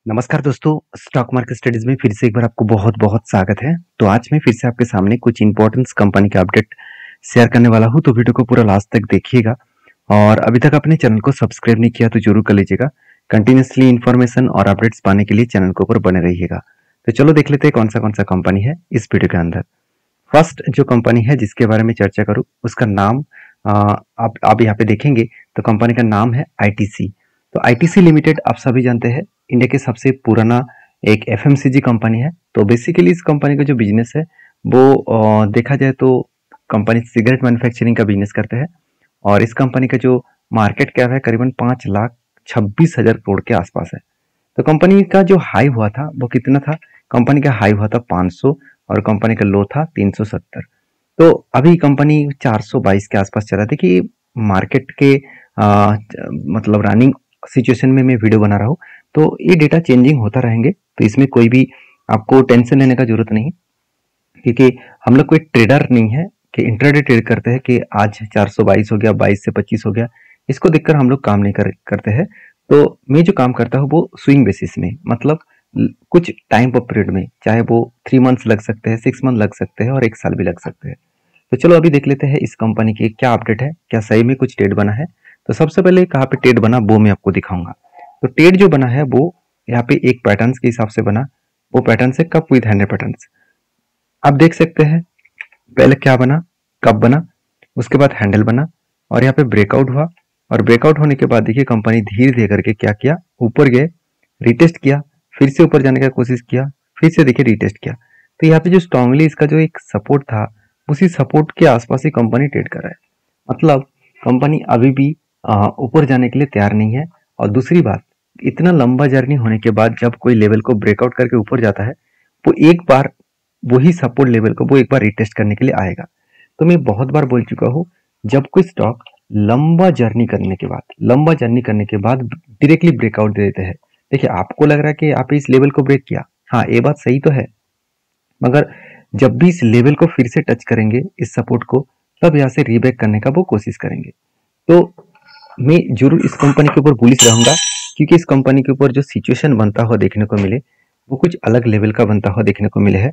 नमस्कार दोस्तों, stock market studies में फिर से एक बार आपको बहुत-बहुत स्वागत है। तो आज मैं फिर से आपके सामने कुछ इंपॉर्टेंट कंपनी का अपडेट शेयर करने वाला हूँ, तो वीडियो को पूरा लास्ट तक देखिएगा। और अभी तक अपने चैनल को सब्सक्राइब नहीं किया तो जरूर कर लीजिएगा। कंटिन्यूसली इन्फॉर्मेशन और अपडेट्स पाने के लिए चैनल के ऊपर बने रहिएगा। तो चलो देख लेते हैं कौन सा कंपनी है इस वीडियो के अंदर। फर्स्ट जो कंपनी है जिसके बारे में चर्चा करूँ उसका नाम आप यहाँ पे देखेंगे तो कंपनी का नाम है आईटीसी। तो आईटीसी लिमिटेड आप सभी जानते हैं इंडिया के सबसे पुराना एक एफएमसीजी कंपनी है। तो बेसिकली इस कंपनी का जो बिजनेस है वो देखा जाए तो कंपनी सिगरेट मैन्युफैक्चरिंग का बिजनेस करते हैं। और इस कंपनी का जो मार्केट कैप है करीबन 5,26,000 करोड़ के आसपास है। तो कंपनी का जो हाई हुआ था वो कितना था? कंपनी का हाई हुआ था 500 और कंपनी का लो था 370। तो अभी कंपनी 422 के आसपास चला था कि मार्केट के मतलब रनिंग सिचुएशन में मैं वीडियो बना रहा हूँ, तो ये डेटा चेंजिंग होता रहेंगे। तो इसमें कोई भी आपको टेंशन लेने का जरूरत नहीं, क्योंकि हम लोग कोई ट्रेडर नहीं है कि इंट्राडे ट्रेड करते हैं कि आज 422 हो गया, 22 से 25 हो गया। इसको देखकर हम लोग काम नहीं करते हैं। तो मैं जो काम करता हूँ वो स्विंग बेसिस में, मतलब कुछ टाइम पीरियड में, चाहे वो 3 मंथ्स लग सकते हैं, 6 मंथ लग सकते हैं और 1 साल भी लग सकते हैं। तो चलो अभी देख लेते हैं इस कंपनी की क्या अपडेट है, क्या सही में कुछ ट्रेड बना है। तो सबसे पहले कहाँ पे ट्रेड बना वो मैं आपको दिखाऊंगा। तो ट्रेड जो बना है वो यहाँ पे एक पैटर्न्स के हिसाब से बना। वो पैटर्न से कप विद हैंडल पैटर्न्स आप देख सकते हैं। पहले क्या बना, कप बना, उसके बाद हैंडल बना और यहाँ पे ब्रेकआउट हुआ। और ब्रेकआउट होने के बाद देखिए कंपनी धीरे धीरे करके क्या किया, ऊपर गए, रिटेस्ट किया, फिर से ऊपर जाने का कोशिश किया, फिर से देखिए रिटेस्ट किया। तो यहाँ पे जो स्ट्रांगली इसका जो एक सपोर्ट था उसी सपोर्ट के आसपास ही कंपनी ट्रेड कर रहा है। मतलब कंपनी अभी भी ऊपर जाने के लिए तैयार नहीं है। और दूसरी बात, इतना लंबा जर्नी होने के बाद जब कोई लेवल को ब्रेकआउट करके ऊपर जाता है वो एक बार वही सपोर्ट लेवल को वो एक बार रिटेस्ट करने के लिए आएगा। तो मैं बहुत बार बोल चुका हूँ, जब कोई स्टॉक लंबा जर्नी करने के बाद डायरेक्टली ब्रेकआउट दे देते हैं। देखिए आपको लग रहा है कि आप इस लेवल को ब्रेक किया, हाँ ये बात सही तो है, मगर जब भी इस लेवल को फिर से टच करेंगे इस सपोर्ट को, तब यहाँ से रीब्रेक करने का वो कोशिश करेंगे। तो मैं जरूर इस कंपनी के ऊपर बुलिश रहूंगा, क्योंकि इस कंपनी के ऊपर जो सिचुएशन बनता हुआ देखने को मिले वो कुछ अलग लेवल का बनता हुआ देखने को मिले है।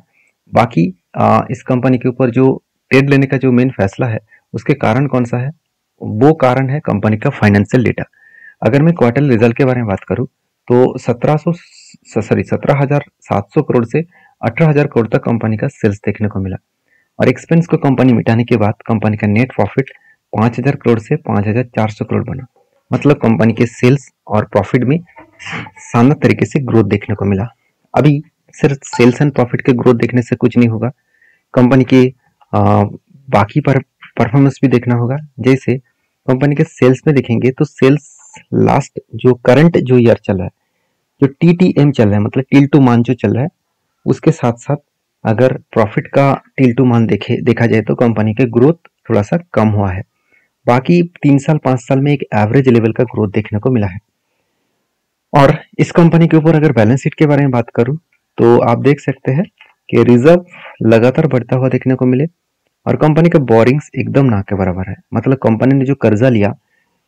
बाकी इस कंपनी के ऊपर जो ट्रेड लेने का जो मेन फैसला है उसके कारण कौन सा है, वो कारण है कंपनी का फाइनेंशियल डेटा। अगर मैं क्वार्टर रिजल्ट के बारे में बात करूं तो 17,700 करोड़ से 18,000 करोड़ तक कंपनी का सेल्स देखने को मिला। और एक्सपेंस को कंपनी मिटाने के बाद कंपनी का नेट प्रॉफिट 5,000 करोड़ से 5,400 करोड़ बना। मतलब कंपनी के सेल्स और प्रॉफिट में शानदार तरीके से ग्रोथ देखने को मिला। अभी सिर्फ सेल्स एंड प्रॉफिट के ग्रोथ देखने से कुछ नहीं होगा, कंपनी के बाकी परफॉर्मेंस भी देखना होगा। जैसे कंपनी के सेल्स में देखेंगे तो सेल्स लास्ट जो करंट जो ईयर चल रहा है, जो टीटीएम चल रहा है, मतलब टिल टू मान जो चल रहा है, उसके साथ साथ अगर प्रॉफिट का टिल टू मान देखा जाए तो कंपनी के ग्रोथ थोड़ा सा कम हुआ है। बाकी 3 साल 5 साल में एक एवरेज लेवल का ग्रोथ देखने को मिला है। और इस कंपनी के ऊपर अगर बैलेंस शीट के बारे में बात करूं तो आप देख सकते हैं कि रिजर्व लगातार बढ़ता हुआ देखने को मिले और कंपनी का बोरिंग्स एकदम ना के बराबर है। मतलब कंपनी ने जो कर्जा लिया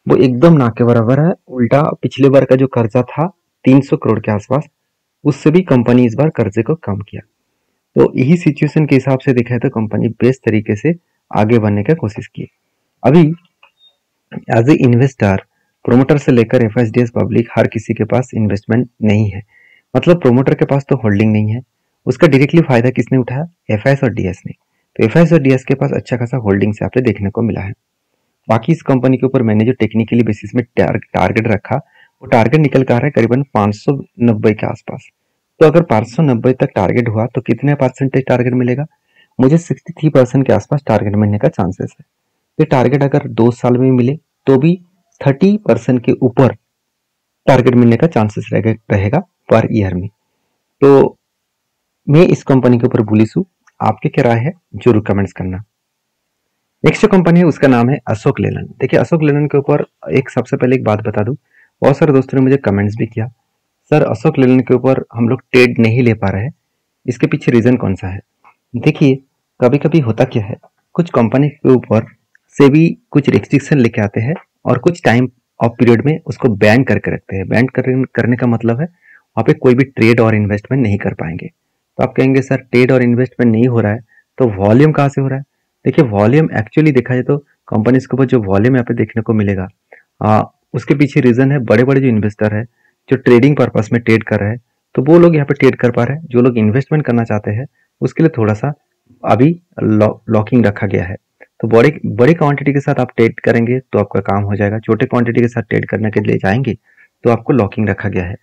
वो एकदम ना के बराबर है। उल्टा पिछले बार का जो कर्जा था 300 करोड़ के आसपास, उससे भी कंपनी इस बार कर्जे को कम किया। तो यही सिचुएशन के हिसाब से देखा है तो कंपनी बेस्ट तरीके से आगे बढ़ने की कोशिश की। अभी एज ए इन्वेस्टर, प्रोमोटर से लेकर एफआईएस पब्लिक हर किसी के पास इन्वेस्टमेंट नहीं है। मतलब प्रोमोटर के पास तो होल्डिंग नहीं है, उसका डायरेक्टली फायदा किसने उठाया? एफआईएस और डीएस ने। तो एफआईएस और डीएस के पास अच्छा खासा होल्डिंग से आपने देखने को मिला है। बाकी इस कंपनी के ऊपर मैंने जो टेक्निकली बेसिस में टारगेट रखा वो टारगेट निकल कर आ रहा है करीबन 590 के आसपास। तो अगर 590 तक टारगेट हुआ तो कितने परसेंटेज टारगेट मिलेगा? मुझे 63% के आसपास टारगेट मिलने का चांसेस है। ये टारगेट अगर 2 साल में मिले तो भी 30% के ऊपर टारगेट मिलने का चांसेस रहेगा पर ईयर में। तो मैं इस कंपनी के ऊपर बुलिश हूँ। आपके क्या राय है जरूर कमेंट्स करना। नेक्स्ट जो कंपनी है उसका नाम है अशोक लेलैंड। देखिए अशोक लेलैंड के ऊपर एक सबसे पहले एक बात बता दूं, बहुत सारे दोस्तों ने मुझे कमेंट्स भी किया, सर अशोक लेलैंड के ऊपर हम लोग ट्रेड नहीं ले पा रहे हैं, इसके पीछे रीजन कौन सा है? देखिए कभी कभी होता क्या है, कुछ कंपनी के ऊपर से भी कुछ रिस्ट्रिक्शन लेके आते हैं और कुछ टाइम ऑफ पीरियड में उसको बैन करके रखते हैं। बैन करने का मतलब है वहाँ पे कोई भी ट्रेड और इन्वेस्टमेंट नहीं कर पाएंगे। तो आप कहेंगे सर ट्रेड और इन्वेस्टमेंट नहीं हो रहा है तो वॉल्यूम कहाँ से हो रहा है? देखिए वॉल्यूम एक्चुअली देखा जाए तो कंपनीज के ऊपर जो वॉल्यूम यहाँ पे देखने को मिलेगा उसके पीछे रीजन है बड़े बड़े जो इन्वेस्टर है जो ट्रेडिंग पर्पस में ट्रेड कर रहे हैं, तो वो लोग यहाँ पे ट्रेड कर पा रहे हैं। जो लोग इन्वेस्टमेंट करना चाहते हैं उसके लिए थोड़ा सा अभी लॉकिंग रखा गया है। तो बड़े बड़ी क्वांटिटी के साथ आप ट्रेड करेंगे तो आपका काम हो जाएगा, छोटे क्वांटिटी के साथ ट्रेड करने के लिए जाएंगे तो आपको लॉकिंग रखा गया है।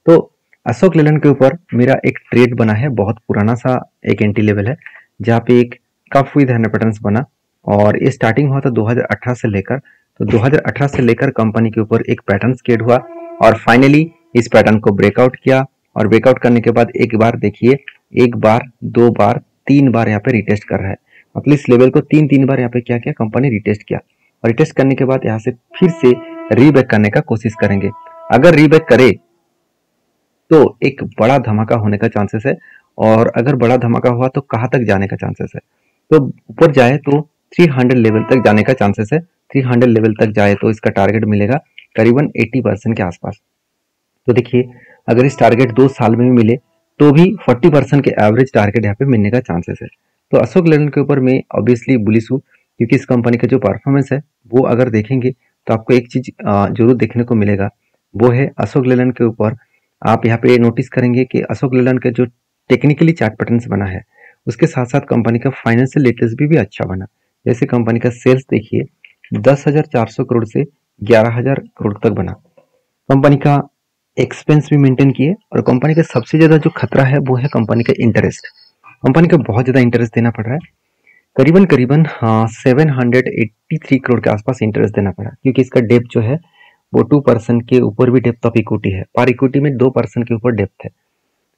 तो अशोक लेलैंड के ऊपर मेरा एक ट्रेड बना है, बहुत पुराना सा एक एंट्री लेवल है जहाँ पे एक कप विद हैंड पैटर्न्स बना और ये स्टार्टिंग हुआ था 2018 से लेकर। तो 2018 से लेकर कंपनी के ऊपर एक पैटर्न क्रिएट हुआ और फाइनली इस पैटर्न को ब्रेकआउट किया और ब्रेकआउट करने के बाद एक बार देखिए, एक बार, दो बार, तीन बार यहाँ पे रिटेस्ट कर रहा है। मतलब इस लेवल को तीन बार यहाँ पे क्या किया कंपनी रिटेस्ट किया और रिटेस्ट करने के बाद यहाँ से फिर से रीबैक करने का कोशिश करेंगे। अगर रीबैक करे तो एक बड़ा धमाका होने का चांसेस है और अगर बड़ा धमाका हुआ तो कहाँ तक जाने का चांसेस है? तो ऊपर जाए तो 300 लेवल तक जाने का चांसेस है। 300 लेवल तक जाए तो इसका टारगेट मिलेगा करीबन 80% के आसपास। तो देखिए अगर इस टारगेट 2 साल में भी मिले तो भी 40% के एवरेज टारगेट यहाँ पे मिलने का चांसेस है। तो अशोक लेलैंड के ऊपर मैं ऑब्वियसली बुलिश हूँ क्योंकि इस कंपनी का जो परफॉर्मेंस है वो अगर देखेंगे तो आपको एक चीज जरूर देखने को मिलेगा, वो है अशोक लेलैंड के ऊपर आप यहाँ पे नोटिस करेंगे कि अशोक लेलैंड का जो टेक्निकली चार्ट पैटर्न्स बना है उसके साथ साथ कंपनी का फाइनेंशियल लिटरेसी भी अच्छा बना। जैसे कंपनी का सेल्स देखिए 10,400 करोड़ से 11,000 करोड़ तक बना। कंपनी का एक्सपेंस भी मेंटेन किए और कंपनी का सबसे ज्यादा जो खतरा है वो है कंपनी का इंटरेस्ट। कंपनी को बहुत ज्यादा इंटरेस्ट देना पड़ रहा है, करीबन करीबन 783 करोड़ के आसपास इंटरेस्ट देना पड़ा क्योंकि इसका डेप्थ जो है वो 2% के ऊपर भी डेप्थ ऑफ इक्विटी है, पर इक्विटी में 2% के ऊपर डेप्थ है,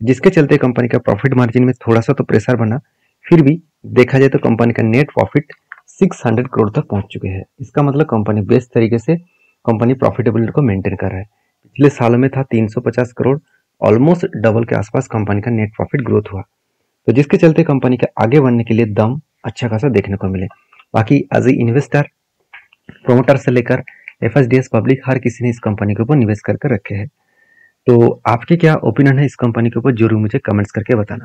जिसके चलते कंपनी का प्रॉफिट मार्जिन में थोड़ा सा तो प्रेशर बना। फिर भी देखा जाए तो कंपनी का नेट प्रॉफिट 600 करोड़ तक पहुंच चुके हैं। इसका मतलब कंपनी बेस्ट तरीके से कंपनी प्रॉफिटेबिलिटी को मेंटेन कर रहा है। पिछले सालों में था 350 करोड़, ऑलमोस्ट डबल के आसपास कंपनी का नेट प्रॉफिट ग्रोथ हुआ, तो जिसके चलते कंपनी के आगे बढ़ने के लिए दम अच्छा खासा देखने को मिले। बाकी एज ए इन्वेस्टर, प्रोमोटर से लेकर एफएसडीएस पब्लिक हर किसी ने इस कंपनी के ऊपर निवेश करके रखे हैं। तो आपके क्या ओपिनियन है इस कंपनी के ऊपर जरूर मुझे कमेंट्स करके बताना।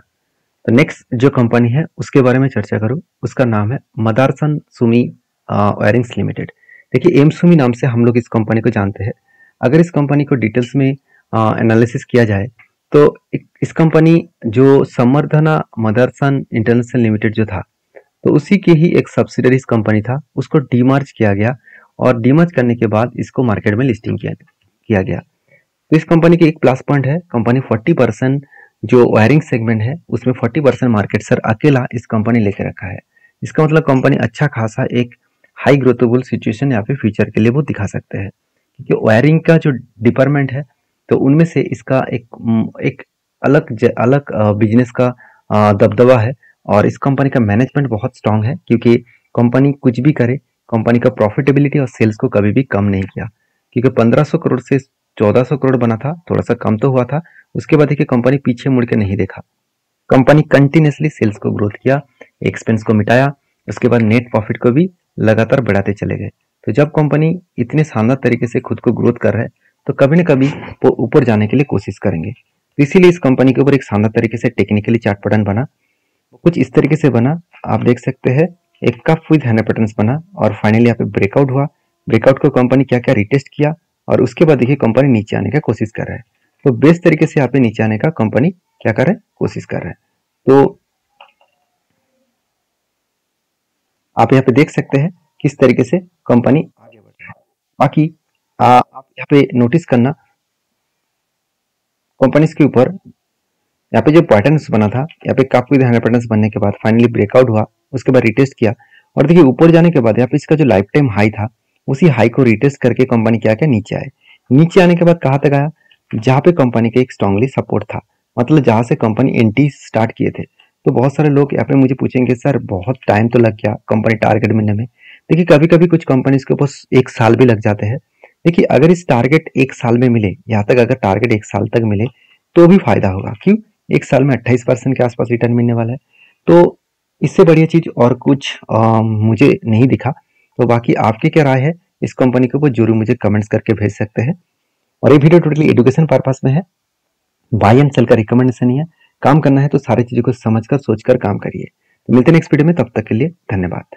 तो नेक्स्ट जो कंपनी है उसके बारे में चर्चा करूं, उसका नाम है मदारसन सुमी वायरिंग्स लिमिटेड। देखिए एम सुमी नाम से हम लोग इस कंपनी को जानते हैं। अगर इस कंपनी को डिटेल्स में एनालिसिस किया जाए तो इस कंपनी जो संवर्धना मदरसन इंटरनेशनल लिमिटेड जो था तो उसी के ही एक सब्सिडरी कंपनी था, उसको डीमर्ज किया गया और डीमर्ज करने के बाद इसको मार्केट में लिस्टिंग किया गया। तो इस कंपनी के एक प्लस पॉइंट है, कंपनी 40% जो वायरिंग सेगमेंट है उसमें 40% मार्केट शेयर अकेला इस कंपनी लेके रखा है। इसका मतलब कंपनी अच्छा खासा एक हाई ग्रोथेबल सिचुएशन यहाँ पे फ्यूचर के लिए वो दिखा सकते हैं क्योंकि वायरिंग का जो डिपार्टमेंट है तो उनमें से इसका एक अलग बिजनेस का दबदबा है और इस कंपनी का मैनेजमेंट बहुत स्ट्रांग है क्योंकि कंपनी कुछ भी करे कंपनी का प्रॉफिटेबिलिटी और सेल्स को कभी भी कम नहीं किया क्योंकि 1500 करोड़ से 1400 करोड़ बना था, थोड़ा सा कम तो हुआ था। उसके बाद देखिए कंपनी पीछे मुड़ के नहीं देखा, कंपनी कंटिन्यूसली सेल्स को ग्रोथ किया, एक्सपेंस को मिटाया, उसके बाद नेट प्रॉफिट को भी लगातार बढ़ाते चले गए। तो जब कंपनी इतने शानदार तरीके से खुद को ग्रोथ कर रहा है तो कभी न कभी वो ऊपर जाने के लिए कोशिश करेंगे। तो इसीलिए इस कंपनी के ऊपर एक शानदार तरीके से टेक्निकली चार्ट पैटर्न बना, कुछ इस तरीके से बना, आप देख सकते हैं एक कप विद हैंड पैटर्न्स बना और फाइनली यहाँ पे ब्रेकआउट हुआ। ब्रेकआउट को कंपनी क्या क्या रिटेस्ट किया और उसके बाद देखिए कंपनी नीचे आने का कोशिश कर रहा है। तो बेस्ट तरीके से यहाँ पे नीचे आने का कंपनी क्या कर रहा है, कोशिश कर रहा है। तो आप यहाँ पे देख सकते हैं किस तरीके से कंपनी आगे बढ़ रही है। बाकी आप यहाँ पे नोटिस करना कंपनीज के ऊपर यहाँ पे जो पैटर्न्स बना था, यहाँ पे कप विद हैंड पैटर्न्स बनने के बाद फाइनली ब्रेकआउट हुआ, उसके बाद रिटेस्ट किया और देखिए ऊपर जाने के बाद यहाँ पे इसका जो लाइफ टाइम हाई था उसी हाई को रिटेस्ट करके कंपनी क्या क्या नीचे आए। नीचे आने के बाद कहाँ तक आया, जहाँ पे कंपनी का एक स्ट्रांगली सपोर्ट था, मतलब जहां से कंपनी एंटी स्टार्ट किए थे। तो बहुत सारे लोग यहाँ पे मुझे पूछेंगे सर बहुत टाइम तो लग गया कंपनी टारगेट मिलने में। देखिए कभी कभी कुछ कंपनीज के ऊपर 1 साल भी लग जाते हैं। देखिए अगर इस टारगेट 1 साल में मिले, यहाँ तक अगर टारगेट 1 साल तक मिले तो भी फायदा होगा। क्यों, 1 साल में 28% के आसपास रिटर्न मिलने वाला है। तो इससे बढ़िया चीज और कुछ मुझे नहीं दिखा। तो बाकी आपकी क्या राय है इस कंपनी के ऊपर जरूर मुझे कमेंट्स करके भेज सकते हैं। और ये वीडियो टोटली एजुकेशन पर्पस में है, बाय एंड सेल का रिकमेंडेशन नहीं है। काम करना है तो सारी चीजों को समझकर सोचकर काम करिए। तो मिलते हैं नेक्स्ट वीडियो में, तब तक के लिए धन्यवाद।